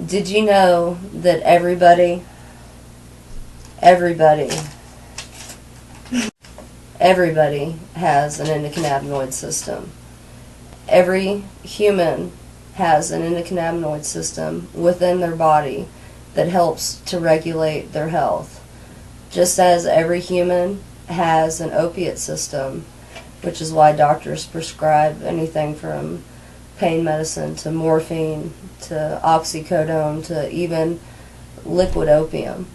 Did you know that everybody has an endocannabinoid system? Every human has an endocannabinoid system within their body that helps to regulate their health. Just as every human has an opiate system, which is why doctors prescribe anything from pain medicine to morphine to oxycodone to even liquid opium.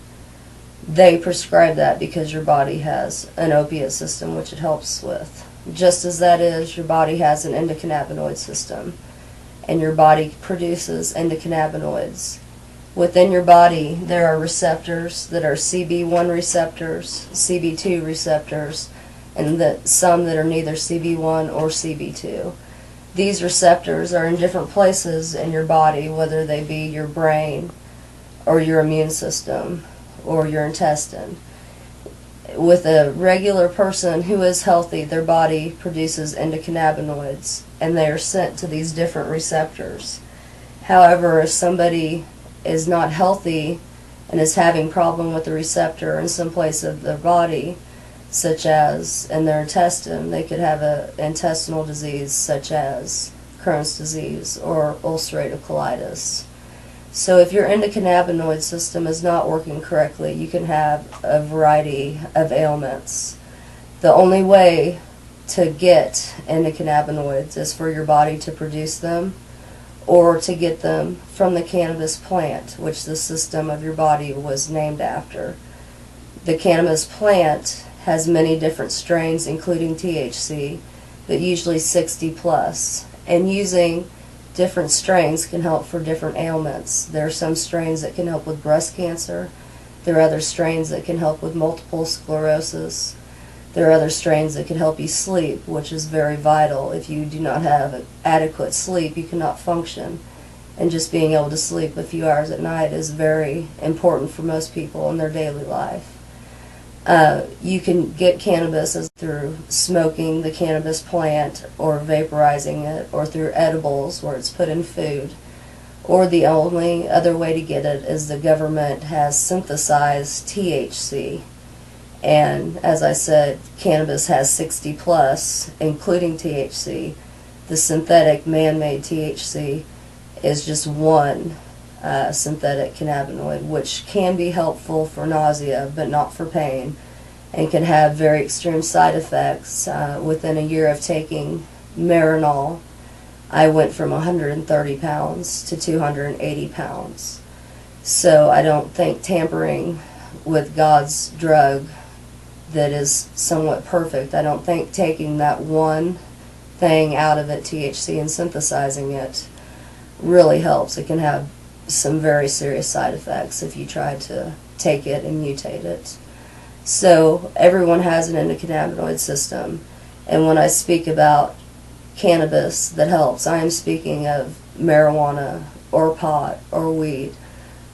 They prescribe that because your body has an opiate system which it helps with. Just as that is, your body has an endocannabinoid system, and your body produces endocannabinoids. Within your body, there are receptors that are CB1 receptors, CB2 receptors, and some that are neither CB1 or CB2. These receptors are in different places in your body, whether they be your brain or your immune system or your intestine. With a regular person who is healthy, their body produces endocannabinoids, and they are sent to these different receptors. However, if somebody is not healthy and is having problem with the receptor in some place of their body, such as in their intestine, they could have an intestinal disease such as Crohn's disease or ulcerative colitis. So if your endocannabinoid system is not working correctly, you can have a variety of ailments. The only way to get endocannabinoids is for your body to produce them or to get them from the cannabis plant, which the system of your body was named after. The cannabis plant has many different strains, including THC, but usually 60 plus. And using different strains can help for different ailments. There are some strains that can help with breast cancer. There are other strains that can help with multiple sclerosis. There are other strains that can help you sleep, which is very vital. If you do not have adequate sleep, you cannot function. And just being able to sleep a few hours at night is very important for most people in their daily life. You can get cannabis through smoking the cannabis plant or vaporizing it, or through edibles where it's put in food. Or the only other way to get it is the government has synthesized THC. And as I said, cannabis has 60 plus, including THC. The synthetic man-made THC is just one synthetic cannabinoid, which can be helpful for nausea but not for pain, and can have very extreme side effects. Within a year of taking Marinol, I went from 130 pounds to 280 pounds. So I don't think tampering with God's drug that is somewhat perfect, I don't think taking that one thing out of it, THC, and synthesizing it really helps. It can have some very serious side effects if you try to take it and mutate it. So everyone has an endocannabinoid system, and when I speak about cannabis that helps, I am speaking of marijuana or pot or weed,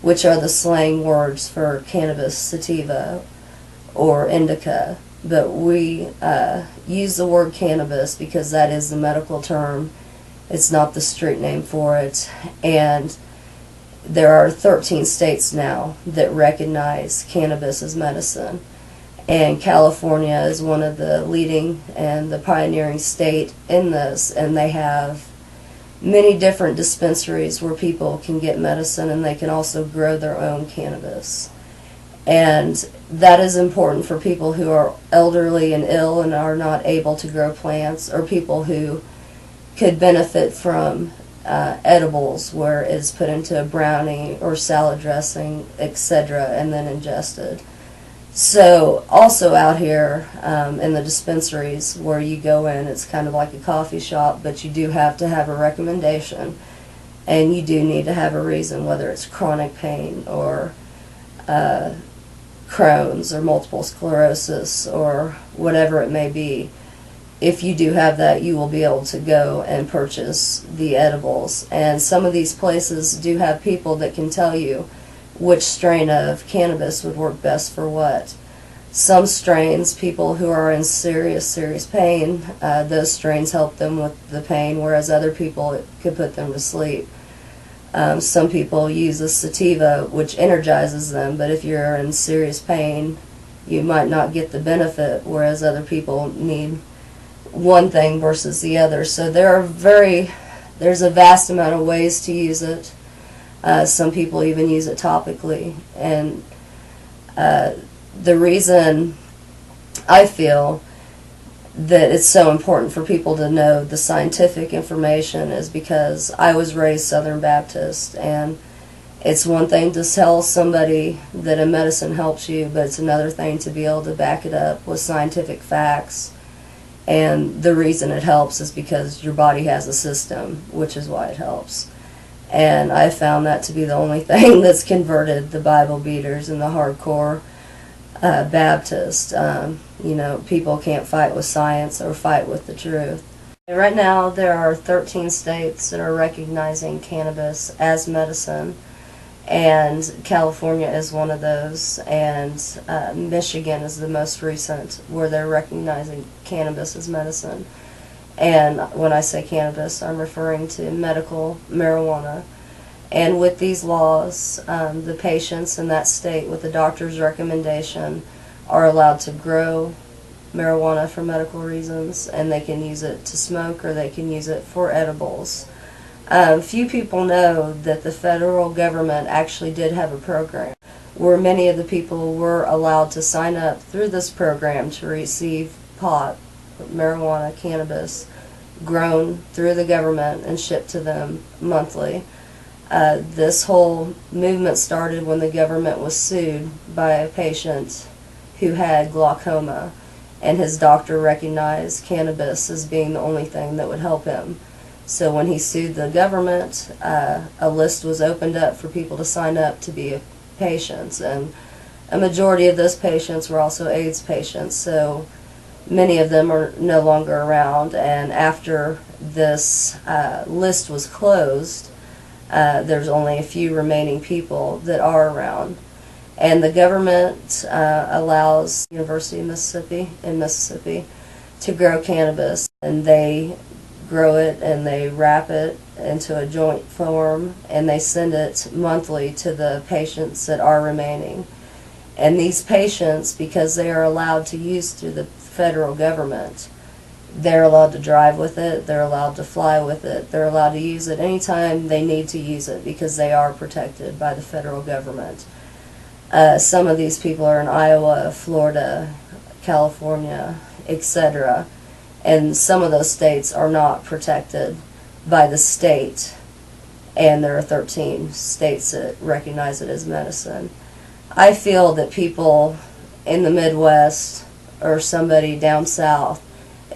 which are the slang words for cannabis sativa or indica. But we use the word cannabis because that is the medical term. It's not the street name for it. And there are 13 states now that recognize cannabis as medicine. And California is one of the leading and the pioneering state in this, and they have many different dispensaries where people can get medicine, and they can also grow their own cannabis. And that is important for people who are elderly and ill and are not able to grow plants, or people who could benefit from edibles where it's put into a brownie or salad dressing, etc., and then ingested. So also out here in the dispensaries where you go in, it's kind of like a coffee shop, but you do have to have a recommendation, and you do need to have a reason, whether it's chronic pain or Crohn's or multiple sclerosis or whatever it may be. If you do have that, you will be able to go and purchase the edibles. And some of these places do have people that can tell you which strain of cannabis would work best for what. Some strains, people who are in serious pain, those strains help them with the pain, whereas other people, it could put them to sleep. Some people use a sativa, which energizes them, but if you're in serious pain, you might not get the benefit, whereas other people need one thing versus the other. So there's a vast amount of ways to use it. Some people even use it topically. And the reason I feel that it's so important for people to know the scientific information is because I was raised Southern Baptist, and it's one thing to tell somebody that a medicine helps you, but it's another thing to be able to back it up with scientific facts. And the reason it helps is because your body has a system, which is why it helps. And I found that to be the only thing that's converted the Bible beaters and the hardcore Baptist. People can't fight with science or fight with the truth. Right now there are 13 states that are recognizing cannabis as medicine, and California is one of those, and Michigan is the most recent where they're recognizing cannabis as medicine. And when I say cannabis, I'm referring to medical marijuana. And with these laws, the patients in that state with a doctor's recommendation are allowed to grow marijuana for medical reasons, and they can use it to smoke or they can use it for edibles. Few people know that the federal government actually did have a program where many of the people were allowed to sign up through this program to receive pot, marijuana, cannabis, grown through the government and shipped to them monthly. This whole movement started when the government was sued by a patient who had glaucoma, and his doctor recognized cannabis as being the only thing that would help him. So when he sued the government, a list was opened up for people to sign up to be patients, and a majority of those patients were also AIDS patients, so many of them are no longer around. And after this list was closed, there's only a few remaining people that are around. And the government allows the University of Mississippi in Mississippi to grow cannabis, and they grow it and they wrap it into a joint form, and they send it monthly to the patients that are remaining. And these patients, because they are allowed to use through the federal government, they're allowed to drive with it, they're allowed to fly with it, they're allowed to use it anytime they need to use it because they are protected by the federal government. Some of these people are in Iowa, Florida, California, etc. And some of those states are not protected by the state, and there are 13 states that recognize it as medicine. I feel that people in the Midwest or somebody down south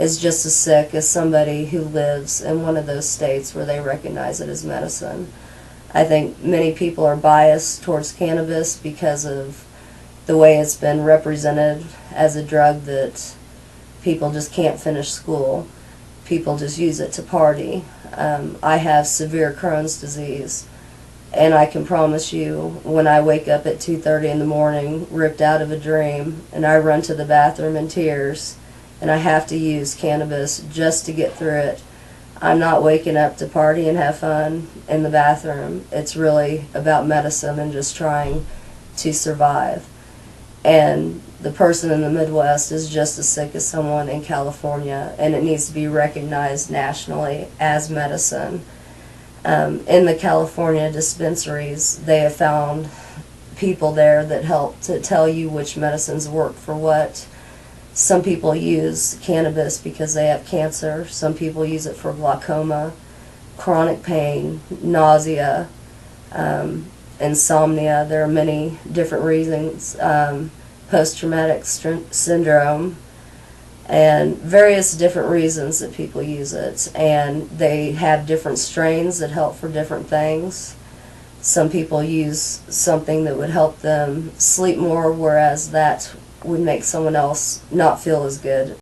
is just as sick as somebody who lives in one of those states where they recognize it as medicine. I think many people are biased towards cannabis because of the way it's been represented as a drug that people just can't finish school. People just use it to party. I have severe Crohn's disease, and I can promise you when I wake up at 2:30 in the morning, ripped out of a dream, and I run to the bathroom in tears, and I have to use cannabis just to get through it, I'm not waking up to party and have fun in the bathroom. It's really about medicine and just trying to survive. And the person in the Midwest is just as sick as someone in California, and it needs to be recognized nationally as medicine. In the California dispensaries, they have found people there that help to tell you which medicines work for what. Some people use cannabis because they have cancer. Some people use it for glaucoma, chronic pain, nausea, insomnia. There are many different reasons. Post-traumatic syndrome, and various different reasons that people use it. And they have different strains that help for different things. Some people use something that would help them sleep more, whereas that would make someone else not feel as good.